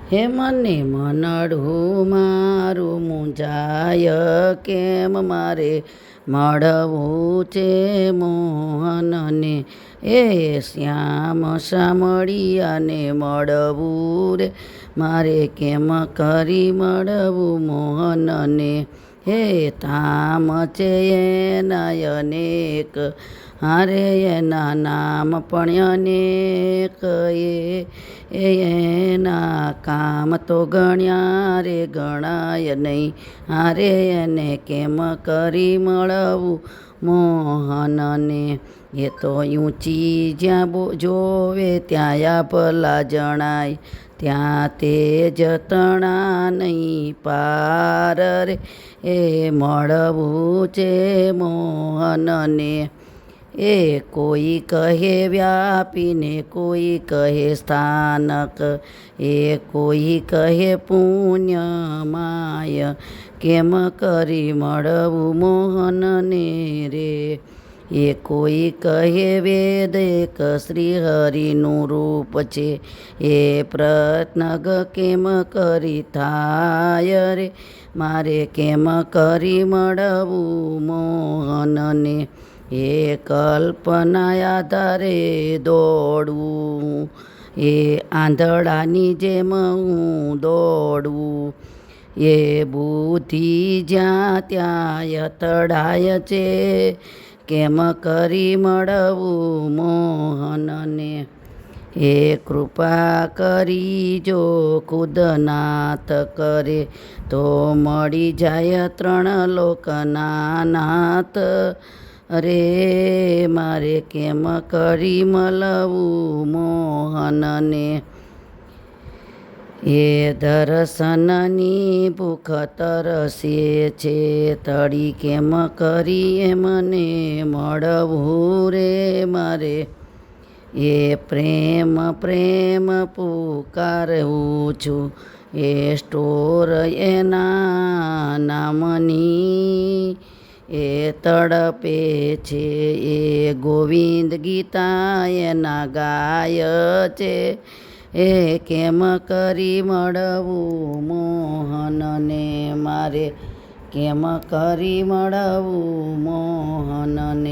હે મને મનડું મારું મૂંઝાય કેમ મારે મળવું છે મોહનને એ શ્યામ સામળિયાને મળવું રે મારે કેમ કરી મળવું મોહનને હે ધામ છે એના અનેક હારે એના નામ પણ અનેક એના કામ તો ગણ્યા રે ગણાય નહીં હારે એને કેમ કરી મળવું મોહનને એ તો ઊંચી જ્યાં જોવે ત્યાં ભલા જણાય ત્યાં તે જતણા નહીં પાર રે એ મળવું છે મોહનને એ કોઈ કહે વ્યાપીને કોઈ કહે સ્થાનક એ કોઈ કહે પુણ્યમાય કેમ કરી મળવું મોહનને રે એ કોઈ કહે વેદ એક શ્રીહરિનું રૂપ છે એ પ્રત્નગ કેમ કરી થાય રે મારે કેમ કરી મળવું મોહનને એ કલ્પના આધારે દોડવું એ આંધળાની જેમ હું દોડવું એ બુદ્ધિ જ્યાં ત્યાં અથડાય છે કેમ કરી મળવું મોહનને એ કૃપા કરી જો ખુદ નાથ કરે તો મળી જાય ત્રણ લોકના નાથ અરે મારે કેમ કરી મળવું મોહનને એ દર્શનની ભૂખ તરસે છે તળી કેમ કરી મને મળવું રે મારે એ પ્રેમ પ્રેમ પુકારું છું એ સ્ટોર એના નામની એ તડપે છે એ ગોવિંદ ગીતા એના ગાય છે એ કેમ કરી મળવું મોહનને મારે કેમ કરી મળવું મોહનને